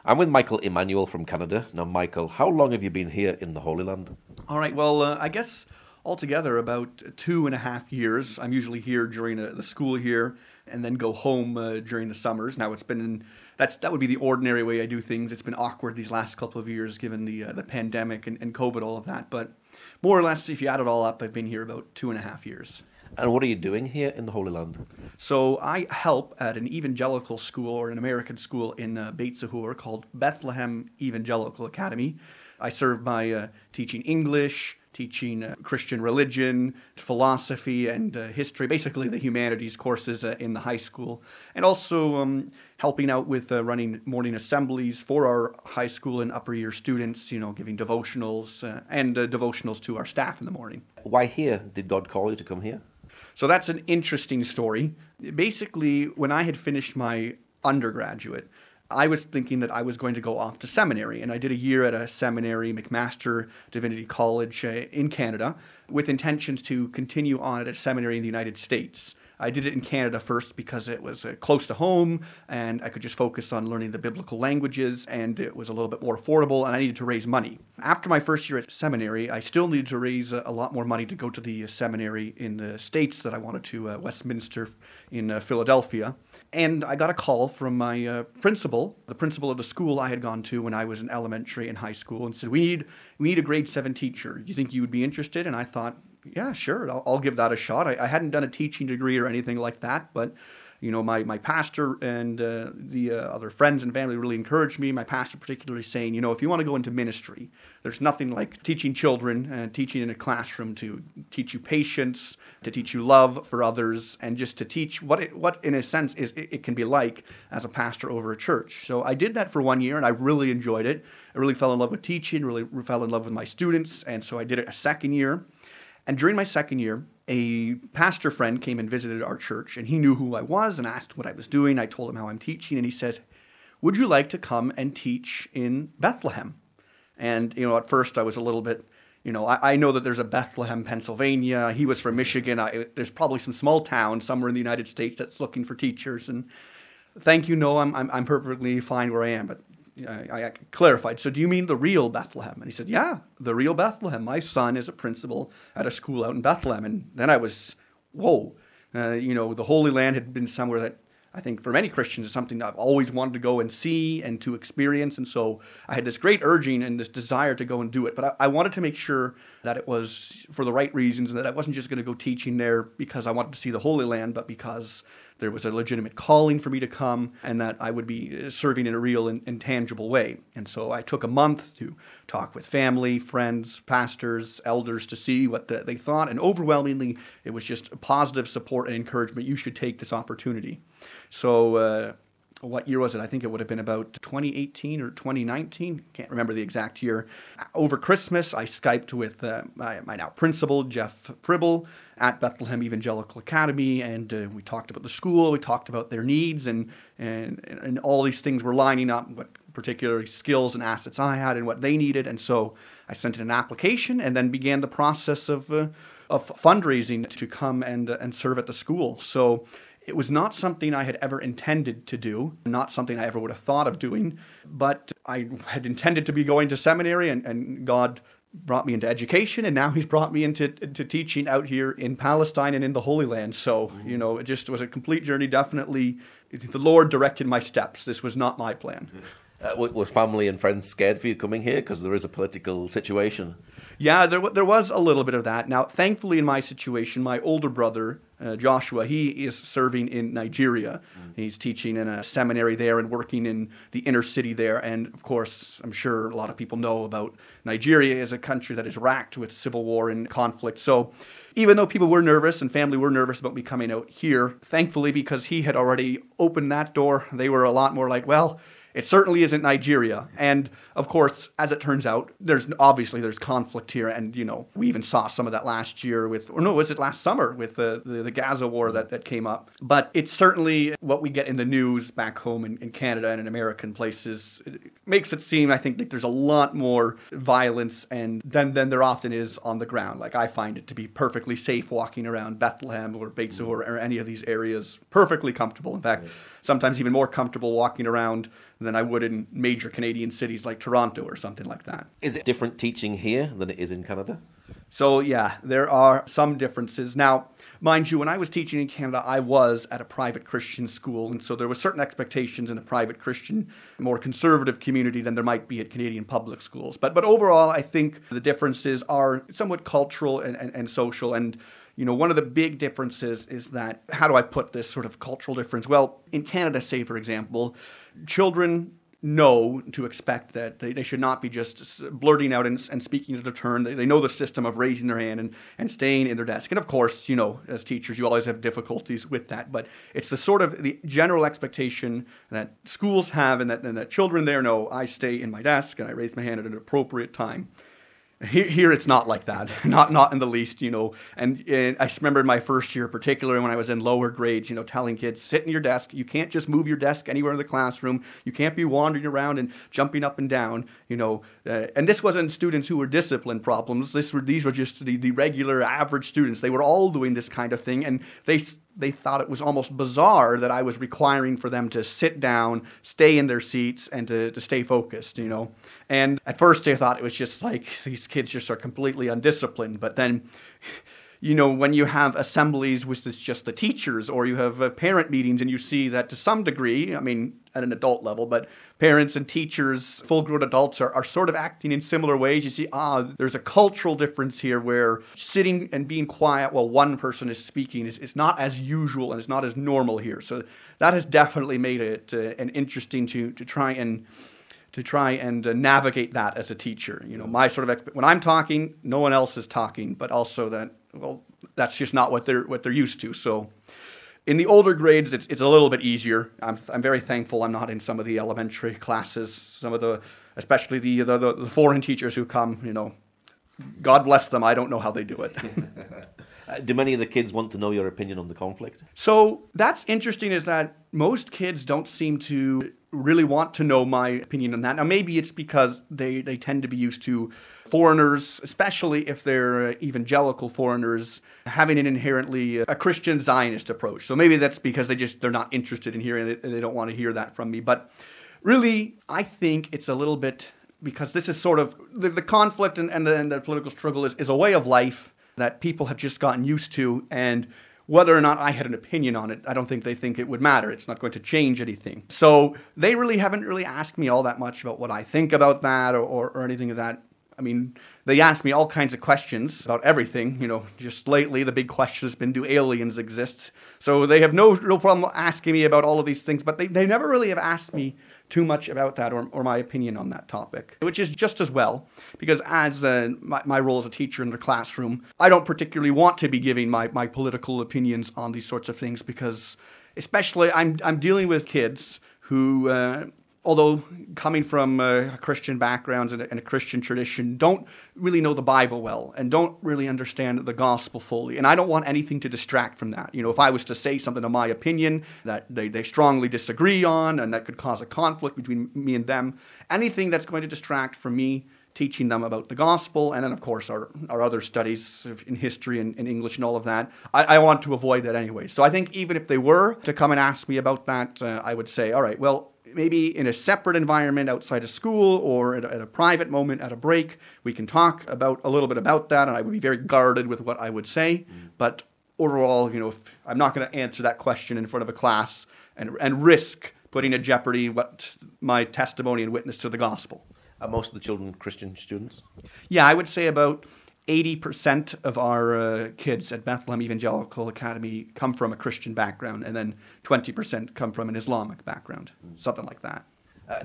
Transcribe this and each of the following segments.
I'm with Michael Emmanuel from Canada. Now, Michael, how long have you been here in the Holy Land? All right. Well, I guess altogether about 2.5 years. I'm usually here during the school here, and then go home during the summers. Now that would be the ordinary way I do things. It's been awkward these last couple of years given the pandemic and COVID, all of that. But more or less, if you add it all up, I've been here about 2.5 years. And what are you doing here in the Holy Land? So I help at an evangelical school or an American school in Beit Sahur called Bethlehem Evangelical Academy. I serve by teaching English, teaching Christian religion, philosophy, and history, basically the humanities courses in the high school, and also helping out with running morning assemblies for our high school and upper year students, giving devotionals and devotionals to our staff in the morning. Why here? Did God call you to come here? So that's an interesting story. Basically, when I had finished my undergraduate, I was thinking that I was going to go off to seminary, and I did a year at a seminary, McMaster Divinity College in Canada, with intentions to continue on at a seminary in the United States. I did it in Canada first because it was close to home, and I could just focus on learning the biblical languages, and it was a little bit more affordable, and I needed to raise money. After my first year at seminary, I still needed to raise a lot more money to go to the seminary in the States that I wanted to, Westminster in Philadelphia. And I got a call from my principal, the principal of the school I had gone to when I was in elementary and high school, and said, we need a grade 7 teacher. Do you think you would be interested? And I thought, yeah, sure, I'll give that a shot. I hadn't done a teaching degree or anything like that, but my pastor and the other friends and family really encouraged me. My pastor particularly saying, if you want to go into ministry, there's nothing like teaching children and teaching in a classroom to teach you patience, to teach you love for others, and just to teach what in a sense it can be like as a pastor over a church. So I did that for 1 year, and I really enjoyed it. I really fell in love with teaching, really fell in love with my students, and so I did it a second year. And during my second year, a pastor friend came and visited our church, and he knew who I was and asked what I was doing. I told him how I'm teaching, and he said, would you like to come and teach in Bethlehem? And, at first I was a little bit, I know that there's a Bethlehem, Pennsylvania. He was from Michigan. There's probably some small town somewhere in the United States that's looking for teachers. And thank you, no, I'm perfectly fine where I am. But I clarified, so do you mean the real Bethlehem? And he said, yeah, the real Bethlehem. My son is a principal at a school out in Bethlehem. And then I was, whoa. The Holy Land had been somewhere that I think for many Christians is something that I've always wanted to go and see and to experience. And so I had this great urging and this desire to go and do it. But I wanted to make sure that it was for the right reasons and that I wasn't just going to go teaching there because I wanted to see the Holy Land, but because there was a legitimate calling for me to come and that I would be serving in a real and tangible way. And so I took a month to talk with family, friends, pastors, elders to see what they thought. And overwhelmingly, it was just positive support and encouragement. You should take this opportunity. So what year was it? I think it would have been about 2018 or 2019. Can't remember the exact year. Over Christmas, I Skyped with my now principal, Jeff Pribble, at Bethlehem Evangelical Academy, and we talked about the school, we talked about their needs, and all these things were lining up, what particular skills and assets I had and what they needed. And so I sent in an application and then began the process of fundraising to come and serve at the school. So it was not something I had ever intended to do, not something I ever would have thought of doing, but I had intended to be going to seminary, and God brought me into education, and now He's brought me into teaching out here in Palestine and in the Holy Land. So, it just was a complete journey. Definitely, the Lord directed my steps. This was not my plan. Were family and friends scared for you coming here because there is a political situation? Yeah, there was a little bit of that. Now, thankfully, in my situation, my older brother, Joshua, he is serving in Nigeria. He's teaching in a seminary there and working in the inner city there. And, of course, I'm sure a lot of people know about Nigeria as a country that is racked with civil war and conflict. So even though people were nervous and family were nervous about me coming out here, thankfully, because he had already opened that door, they were a lot more like, well, it certainly isn't Nigeria. And of course, as it turns out, there's conflict here. And, we even saw some of that last year was it last summer with the Gaza war that came up. But it's certainly what we get in the news back home in Canada and in American places. It makes it seem, I think, that there's a lot more violence than there often is on the ground. Like, I find it to be perfectly safe walking around Bethlehem or Beit Sahur or any of these areas, perfectly comfortable. In fact, sometimes even more comfortable walking around than I would in major Canadian cities like Toronto or something like that. Is it different teaching here than it is in Canada? So yeah, there are some differences. Now, mind you, when I was teaching in Canada, I was at a private Christian school, and so there were certain expectations in the private Christian, more conservative community than there might be at Canadian public schools. But overall, I think the differences are somewhat cultural and social. And one of the big differences is that, how do I put this sort of cultural difference? Well, in Canada, say, for example, children know to expect that they should not be just blurting out and speaking to their turn. They know the system of raising their hand and staying in their desk. And of course, as teachers, you always have difficulties with that. But it's the sort of the general expectation that schools have and that children there know, I stay in my desk and I raise my hand at an appropriate time. Here it's not like that, not in the least, And I remember in my first year, particularly when I was in lower grades, telling kids, sit in your desk. You can't just move your desk anywhere in the classroom. You can't be wandering around and jumping up and down, And this wasn't students who were discipline problems. These were just the regular average students. They were all doing this kind of thing, and they thought it was almost bizarre that I was requiring for them to sit down, stay in their seats, and to stay focused, And at first they thought it was just like these kids just are completely undisciplined. But then, when you have assemblies which is just the teachers, or you have parent meetings and you see that to some degree, at an adult level, but parents and teachers, full-grown adults are sort of acting in similar ways. You see, there's a cultural difference here where sitting and being quiet while one person is speaking is not as usual and it's not as normal here. So that has definitely made it an interesting to try and navigate that as a teacher. My sort of when I'm talking, no one else is talking, but also that, that's just not what they're used to. So in the older grades, it's a little bit easier. I'm very thankful I'm not in some of the elementary classes, especially the foreign teachers who come, God bless them, I don't know how they do it. Do many of the kids want to know your opinion on the conflict? So that's interesting, is that most kids don't seem to really want to know my opinion on that. Now, maybe it's because they tend to be used to foreigners, especially if they're evangelical foreigners, having an inherently a Christian Zionist approach. So maybe that's because they're not interested in hearing it, and they don't want to hear that from me. But really, I think it's a little bit, because this is sort of, the conflict and the political struggle is a way of life that people have just gotten used to, and whether or not I had an opinion on it, I don't think they think it would matter. It's not going to change anything. So they really haven't really asked me all that much about what I think about that or anything of that. They asked me all kinds of questions about everything. Just lately, the big question has been, do aliens exist? So they have no problem asking me about all of these things, but they never really have asked me too much about that or my opinion on that topic, which is just as well, because as my role as a teacher in the classroom, I don't particularly want to be giving my political opinions on these sorts of things, because especially I'm dealing with kids who, although coming from Christian backgrounds and a Christian tradition, don't really know the Bible well and don't really understand the gospel fully. And I don't want anything to distract from that. If I was to say something of my opinion that they strongly disagree on and that could cause a conflict between me and them, anything that's going to distract from me teaching them about the gospel, and then of course our other studies in history and English and all of that, I want to avoid that anyway. So I think even if they were to come and ask me about that, I would say, all right, well, maybe in a separate environment outside of school or at a private moment at a break, we can talk about a little bit about that, and I would be very guarded with what I would say. But overall, if I'm not going to answer that question in front of a class and risk putting in jeopardy what my testimony and witness to the gospel. Are most of the children Christian students? Yeah, I would say about 80% of our kids at Bethlehem Evangelical Academy come from a Christian background, and then 20% come from an Islamic background, something like that.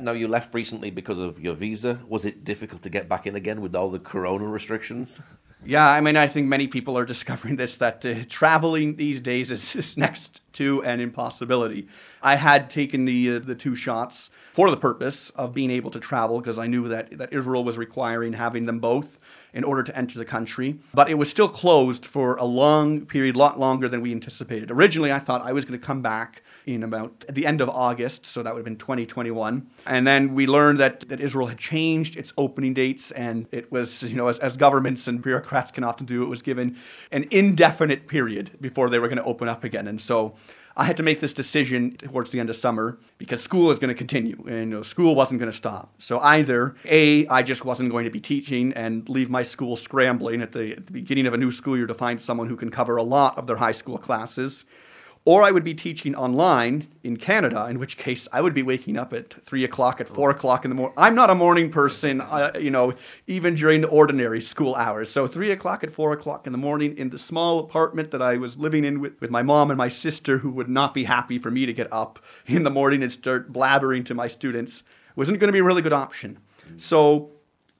Now, you left recently because of your visa. Was it difficult to get back in again with all the corona restrictions? Yeah, I think many people are discovering this, that traveling these days is next to an impossibility. I had taken the 2 shots for the purpose of being able to travel, because I knew that Israel was requiring having them both in order to enter the country. But it was still closed for a long period, a lot longer than we anticipated. Originally, I thought I was going to come back in about the end of August, so that would have been 2021. And then we learned that Israel had changed its opening dates, and it was, as governments and bureaucrats can often do, it was given an indefinite period before they were going to open up again. And so I had to make this decision towards the end of summer because school was going to continue and school wasn't going to stop. So either A, I just wasn't going to be teaching and leave my school scrambling at the beginning of a new school year to find someone who can cover a lot of their high school classes, or I would be teaching online in Canada, in which case I would be waking up at 3 o'clock, at 4 o'clock in the morning. I'm not a morning person, even during the ordinary school hours. So 3 o'clock at 4 o'clock in the morning in the small apartment that I was living in with my mom and my sister, who would not be happy for me to get up in the morning and start blabbering to my students, wasn't going to be a really good option. So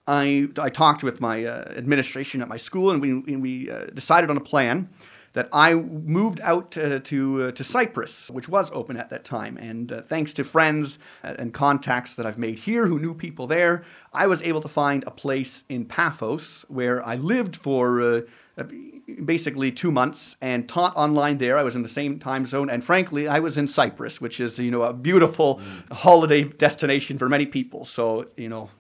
I talked with my administration at my school, and we decided on a plan that I moved out to Cyprus, which was open at that time. And thanks to friends and contacts that I've made here who knew people there, I was able to find a place in Paphos where I lived for basically 2 months and taught online there. I was in the same time zone. And frankly, I was in Cyprus, which is, a beautiful holiday destination for many people. So,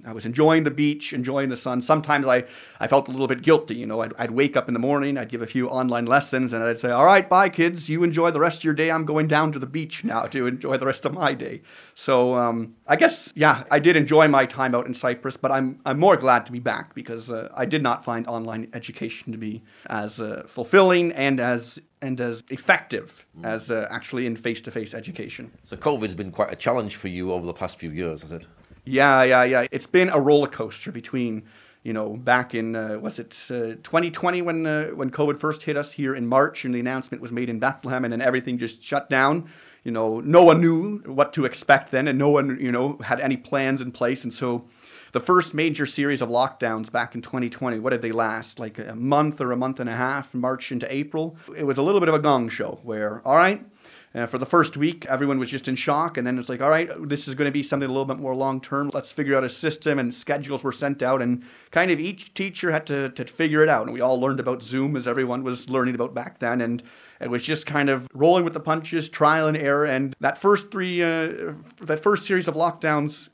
I was enjoying the beach, enjoying the sun. Sometimes I felt a little bit guilty. I'd wake up in the morning, I'd give a few online lessons, and I'd say, all right, bye, kids. You enjoy the rest of your day. I'm going down to the beach now to enjoy the rest of my day. So I guess, I did enjoy my time out in Cyprus, but I'm more glad to be back because I did not find online education to be as fulfilling and as effective as actually in face-to-face education. So COVID's been quite a challenge for you over the past few years, has it? Yeah. It's been a roller coaster between, back in, 2020 when COVID first hit us here in March and the announcement was made in Bethlehem and then everything just shut down. No one knew what to expect then and no one, had any plans in place. And so the first major series of lockdowns back in 2020, what did they last? Like a month or a month and a half, March into April. It was a little bit of a gong show where, all right, for the first week, everyone was just in shock. And then it's like, all right, this is going to be something a little bit more long-term. Let's figure out a system, and schedules were sent out. And kind of each teacher had to figure it out. And we all learned about Zoom as everyone was learning about back then. And it was just kind of rolling with the punches, trial and error. And that first series of lockdowns,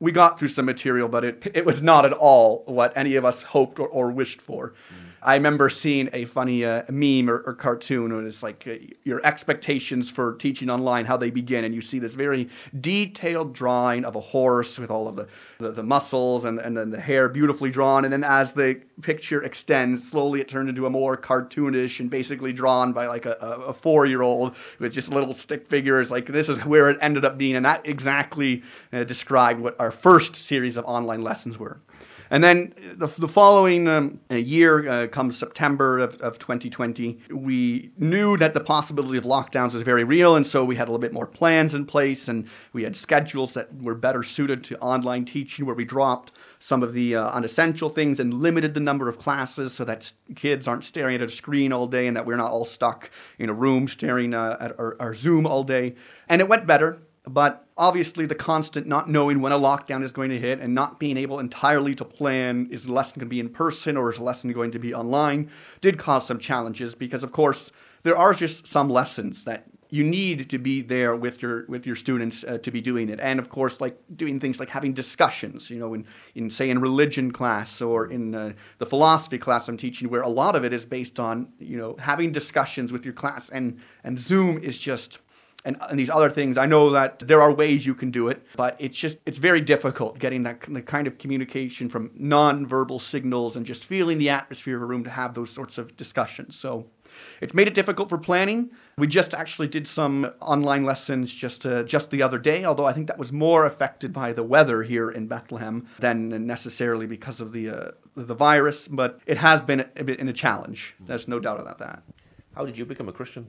we got through some material, but it was not at all what any of us hoped or wished for. I remember seeing a funny meme or cartoon, and it's like your expectations for teaching online, how they begin, and you see this very detailed drawing of a horse with all of the muscles and then the hair beautifully drawn, and then as the picture extends, slowly it turned into a more cartoonish and basically drawn by like a 4-year-old with just little stick figures. Like, this is where it ended up being, and that exactly described what our first series of online lessons were. And then the following year, comes September of 2020, we knew that the possibility of lockdowns was very real, and so we had a little bit more plans in place, and we had schedules that were better suited to online teaching, where we dropped some of the unessential things and limited the number of classes so that kids aren't staring at a screen all day and that we're not all stuck in a room staring at our Zoom all day. And it went better. But obviously the constant not knowing when a lockdown is going to hit and not being able entirely to plan, is the lesson going to be in person or is the lesson going to be online, did cause some challenges because, of course, there are just some lessons that you need to be there with your students to be doing it. And, of course, like doing things like having discussions, in religion class or in the philosophy class I'm teaching, where a lot of it is based on, having discussions with your class. And Zoom is just... And these other things, I know that there are ways you can do it, but it's very difficult getting the kind of communication from nonverbal signals and just feeling the atmosphere of a room to have those sorts of discussions. So it's made it difficult for planning. We just actually did some online lessons just the other day, although I think that was more affected by the weather here in Bethlehem than necessarily because of the virus. But it has been a challenge. There's no doubt about that. How did you become a Christian?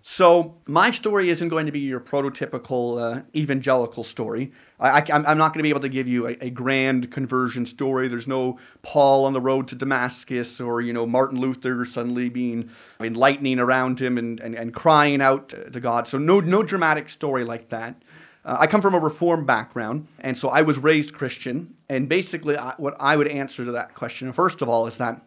So my story isn't going to be your prototypical evangelical story. I'm not going to be able to give you a grand conversion story. There's no Paul on the road to Damascus or, Martin Luther suddenly being lightning around him and crying out to God. So no dramatic story like that. I come from a Reformed background, and so I was raised Christian. And basically what I would answer to that question, first of all, is that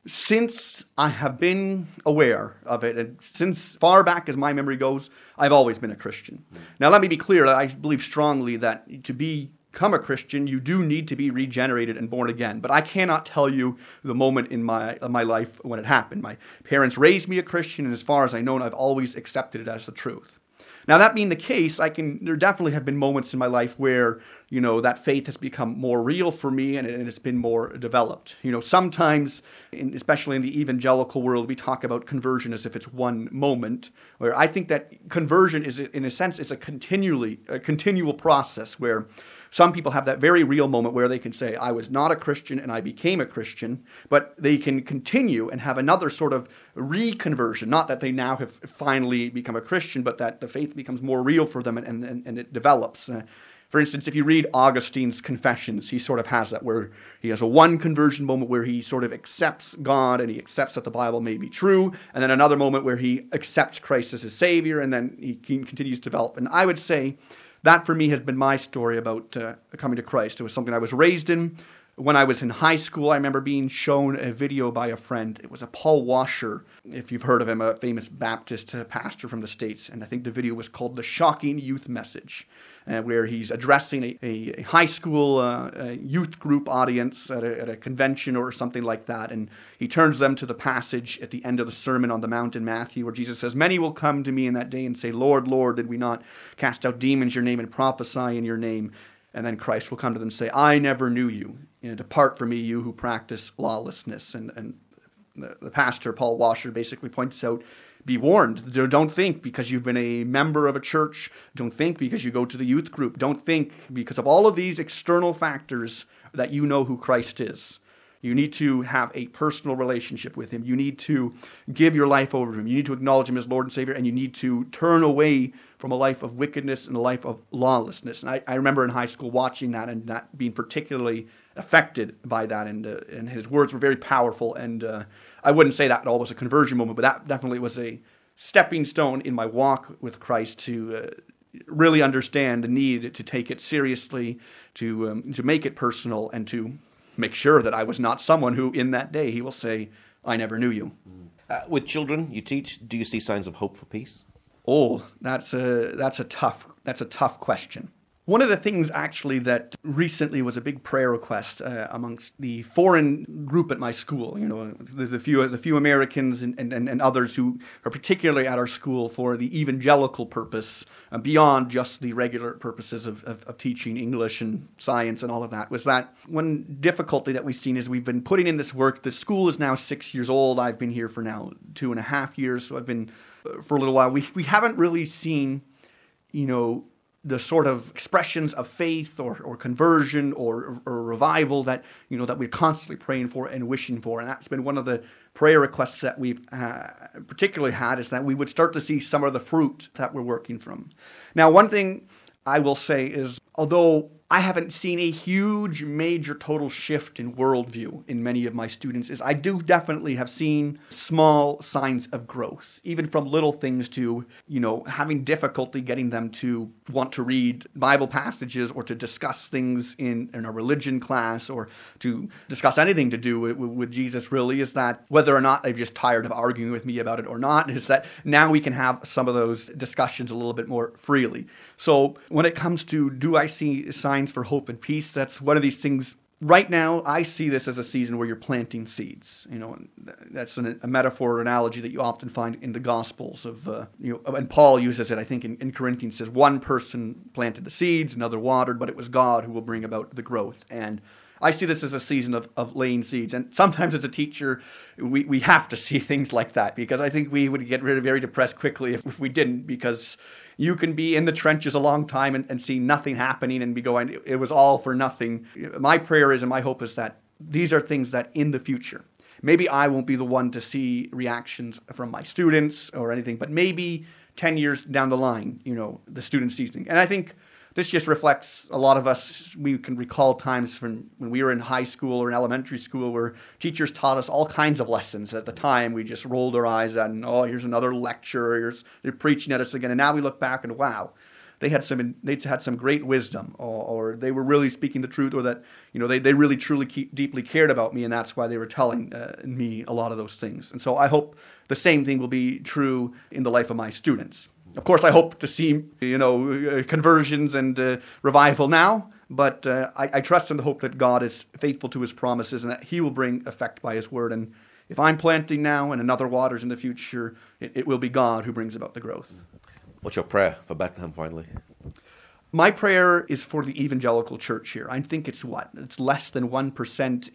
since I have been aware of it, and since far back as my memory goes, I've always been a Christian. Now, let me be clear that I believe strongly that to be become a Christian, you do need to be regenerated and born again. But I cannot tell you the moment in my life when it happened. My parents raised me a Christian, and as far as I know, I've always accepted it as the truth. Now, that being the case, there definitely have been moments in my life where, that faith has become more real for me and it's been more developed. Sometimes, especially in the evangelical world, we talk about conversion as if it's one moment, where I think that conversion is, in a sense, is a continual process where some people have that very real moment where they can say, I was not a Christian and I became a Christian, but they can continue and have another sort of reconversion. Not that they now have finally become a Christian, but that the faith becomes more real for them and it develops. For instance, if you read Augustine's Confessions, he sort of has that, where he has a one conversion moment where he sort of accepts God and he accepts that the Bible may be true, and then another moment where he accepts Christ as his Savior, and then he continues to develop. And I would say that for me has been my story about coming to Christ. It was something I was raised in. When I was in high school, I remember being shown a video by a friend. It was a Paul Washer, if you've heard of him, a famous Baptist pastor from the States. And I think the video was called The Shocking Youth Message, where he's addressing a high school youth group audience at a convention or something like that. And he turns them to the passage at the end of the Sermon on the Mount in Matthew, where Jesus says, "Many will come to me in that day and say, 'Lord, Lord, did we not cast out demons in your name and prophesy in your name?' And then Christ will come to them and say, 'I never knew you. Depart from me, you who practice lawlessness.'" And the pastor, Paul Washer, basically points out, be warned. Don't think because you've been a member of a church. Don't think because you go to the youth group. Don't think because of all of these external factors that you know who Christ is. You need to have a personal relationship with him. You need to give your life over to him. You need to acknowledge him as Lord and Savior, and you need to turn away from a life of wickedness and a life of lawlessness. And I remember in high school watching that and not being particularly affected by that. And his words were very powerful. And I wouldn't say that at all was a conversion moment, but that definitely was a stepping stone in my walk with Christ to really understand the need to take it seriously, to make it personal, and to make sure that I was not someone who, in that day, he will say, "I never knew you." With children you teach, do you see signs of hope for peace? Oh, that's a tough question. One of the things actually that recently was a big prayer request amongst the foreign group at my school, the few Americans and others who are particularly at our school for the evangelical purpose, beyond just the regular purposes of teaching English and science and all of that, was that one difficulty that we've seen is we've been putting in this work. The school is now 6 years old. I've been here for now 2.5 years, so I've been for a little while. We haven't really seen, the sort of expressions of faith or conversion or revival that that we're constantly praying for and wishing for. And that's been one of the prayer requests that we've particularly had, is that we would start to see some of the fruit that we're working from. Now, one thing I will say is, although I haven't seen a huge, major, total shift in worldview in many of my students, is I do definitely have seen small signs of growth, even from little things to, having difficulty getting them to want to read Bible passages or to discuss things in a religion class or to discuss anything to do with Jesus, really, is that whether or not they're just tired of arguing with me about it or not, is that now we can have some of those discussions a little bit more freely. So when it comes to, do I see signs for hope and peace, that's one of these things. Right now, I see this as a season where you're planting seeds. That's a metaphor or analogy that you often find in the Gospels of, and Paul uses it, I think, in Corinthians, says one person planted the seeds, another watered, but it was God who will bring about the growth. And I see this as a season of laying seeds. And sometimes as a teacher, we have to see things like that, because I think we would get very depressed quickly if we didn't, because you can be in the trenches a long time and see nothing happening and be going, it was all for nothing. My prayer is, and my hope is, that these are things that in the future, maybe I won't be the one to see reactions from my students or anything, but maybe 10 years down the line, the students see things. And I think this just reflects a lot of us. We can recall times from when we were in high school or in elementary school where teachers taught us all kinds of lessons. At the time, we just rolled our eyes at, and here's another lecture. They're preaching at us again. And now we look back and, wow, they had some great wisdom, or they were really speaking the truth, or that they really truly deeply cared about me, and that's why they were telling me a lot of those things. And so I hope the same thing will be true in the life of my students. Of course, I hope to see, conversions and revival now, But I trust in the hope that God is faithful to his promises and that he will bring effect by his word. And if I'm planting now and another waters in the future, it will be God who brings about the growth. What's your prayer for Bethlehem finally? My prayer is for the evangelical church here. I think it's It's less than 1%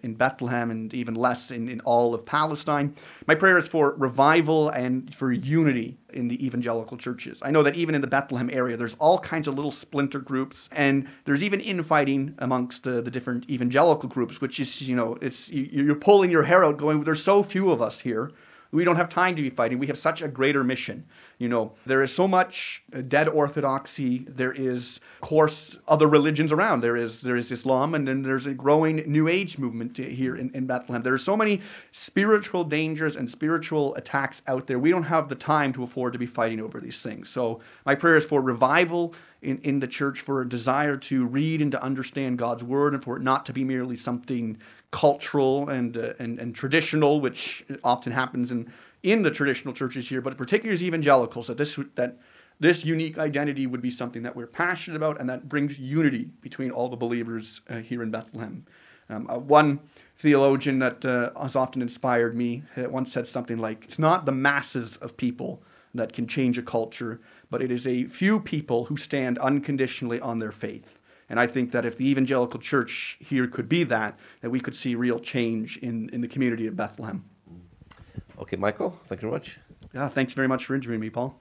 in Bethlehem and even less in all of Palestine. My prayer is for revival and for unity in the evangelical churches. I know that even in the Bethlehem area, there's all kinds of little splinter groups, and there's even infighting amongst the different evangelical groups, which is, you're pulling your hair out going, there's so few of us here. We don't have time to be fighting. We have such a greater mission. There is so much dead orthodoxy. There is, of course, other religions around. There is Islam, and then there's a growing New Age movement here in Bethlehem. There are so many spiritual dangers and spiritual attacks out there. We don't have the time to afford to be fighting over these things. So my prayer is for revival in the church, for a desire to read and to understand God's word, and for it not to be merely something cultural and traditional, which often happens in the traditional churches here, but particularly as evangelicals, that this unique identity would be something that we're passionate about and that brings unity between all the believers here in Bethlehem. One theologian that has often inspired me once said something like, it's not the masses of people that can change a culture, but it is a few people who stand unconditionally on their faith. And I think that if the evangelical church here could be that we could see real change in the community of Bethlehem. Okay, Michael, thank you very much. Yeah, thanks very much for interviewing me, Paul.